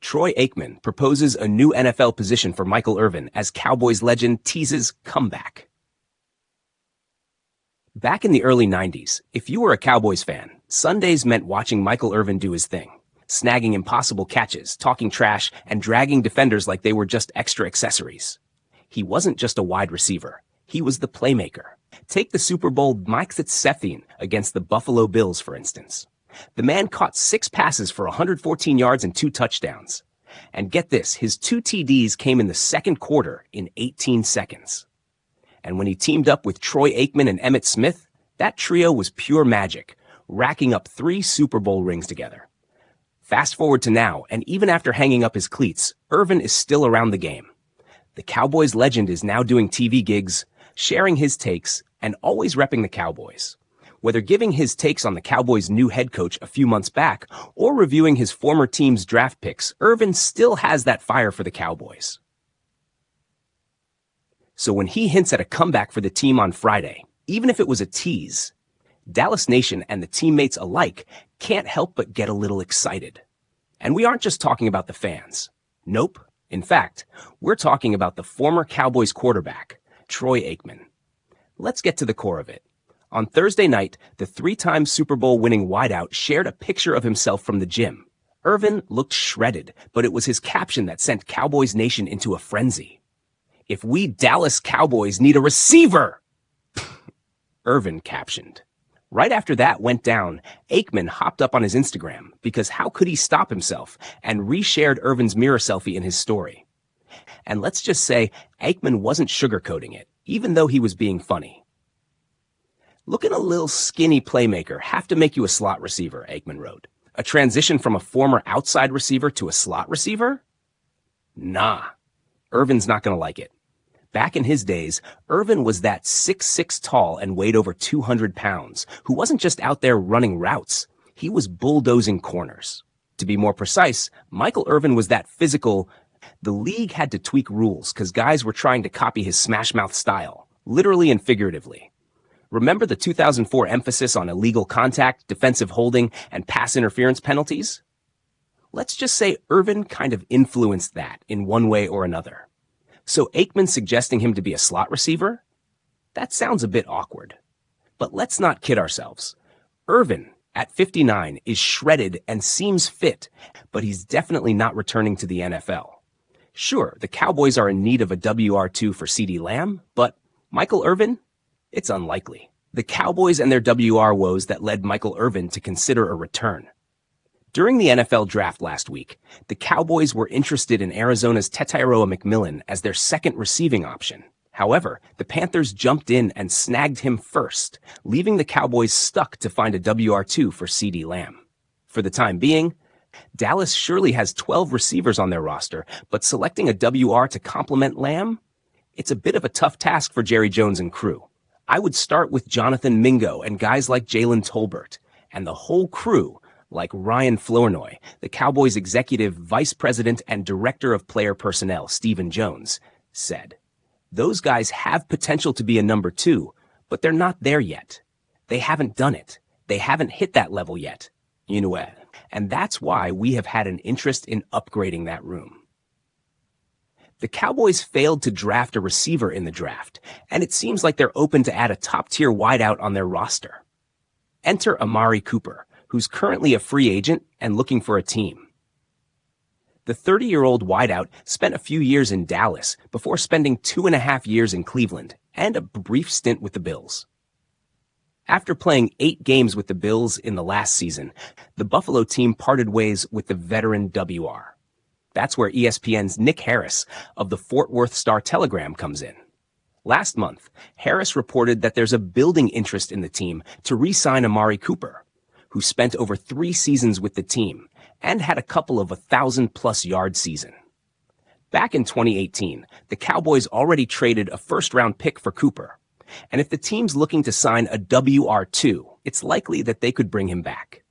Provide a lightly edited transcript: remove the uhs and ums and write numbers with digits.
Troy Aikman proposes a new NFL position for Michael Irvin as Cowboys legend teases comeback. Back in the early 90s, if you were a Cowboys fan, Sundays meant watching Michael Irvin do his thing, snagging impossible catches, talking trash, and dragging defenders like they were just extra accessories. He wasn't just a wide receiver. He was the playmaker. Take the Super Bowl Mike Sethien against the Buffalo Bills, for instance. The man caught 6 passes for 114 yards and 2 touchdowns. And get this, his 2 TDs came in the second quarter in 18 seconds. And when he teamed up with Troy Aikman and Emmitt Smith, that trio was pure magic, racking up 3 Super Bowl rings together. Fast forward to now, and even after hanging up his cleats, Irvin is still around the game. The Cowboys legend is now doing TV gigs, sharing his takes, and always repping the Cowboys. Whether giving his takes on the Cowboys' new head coach a few months back or reviewing his former team's draft picks, Irvin still has that fire for the Cowboys. So when he hints at a comeback for the team on Friday, even if it was a tease, Dallas Nation and the teammates alike can't help but get a little excited. And we aren't just talking about the fans. Nope. In fact, we're talking about the former Cowboys quarterback, Troy Aikman. Let's get to the core of it. On Thursday night, the 3-time Super Bowl winning wideout shared a picture of himself from the gym. Irvin looked shredded, but it was his caption that sent Cowboys Nation into a frenzy. "If we Dallas Cowboys need a receiver," Irvin captioned. Right after that went down, Aikman hopped up on his Instagram because how could he stop himself and reshared Irvin's mirror selfie in his story. And let's just say Aikman wasn't sugarcoating it, even though he was being funny. "Looking a little skinny playmaker, have to make you a slot receiver," Aikman wrote. "A transition from a former outside receiver to a slot receiver? Nah, Irvin's not going to like it." Back in his days, Irvin was that 6'6" tall and weighed over 200 pounds, who wasn't just out there running routes. He was bulldozing corners. To be more precise, Michael Irvin was that physical. The league had to tweak rules because guys were trying to copy his smash mouth style, literally and figuratively. Remember the 2004 emphasis on illegal contact, defensive holding, and pass interference penalties? Let's just say Irvin kind of influenced that in one way or another. So Aikman suggesting him to be a slot receiver? That sounds a bit awkward. But let's not kid ourselves. Irvin, at 59, is shredded and seems fit, but he's definitely not returning to the NFL. Sure, the Cowboys are in need of a WR2 for CeeDee Lamb, but Michael Irvin? It's unlikely. The Cowboys and their WR woes that led Michael Irvin to consider a return. During the NFL draft last week, the Cowboys were interested in Arizona's Tetairoa McMillan as their second receiving option. However, the Panthers jumped in and snagged him first, leaving the Cowboys stuck to find a WR2 for CeeDee Lamb. For the time being, Dallas surely has 12 receivers on their roster, but selecting a WR to complement Lamb? It's a bit of a tough task for Jerry Jones and crew. I would start with Jonathan Mingo and guys like Jalen Tolbert, and the whole crew, like Ryan Flournoy, the Cowboys' executive vice president and director of player personnel, Stephen Jones, said. Those guys have potential to be a number 2, but they're not there yet. They haven't done it. They haven't hit that level yet. You know what? And that's why we have had an interest in upgrading that room. The Cowboys failed to draft a receiver in the draft, and it seems like they're open to add a top-tier wideout on their roster. Enter Amari Cooper, who's currently a free agent and looking for a team. The 30-year-old wideout spent a few years in Dallas before spending 2.5 years in Cleveland and a brief stint with the Bills. After playing 8 games with the Bills in the last season, the Buffalo team parted ways with the veteran WR. That's where ESPN's Nick Harris of the Fort Worth Star-Telegram comes in. Last month, Harris reported that there's a building interest in the team to re-sign Amari Cooper, who spent over 3 seasons with the team and had a couple of 1,000-plus yard season. Back in 2018, the Cowboys already traded a first-round pick for Cooper, and if the team's looking to sign a WR2, it's likely that they could bring him back.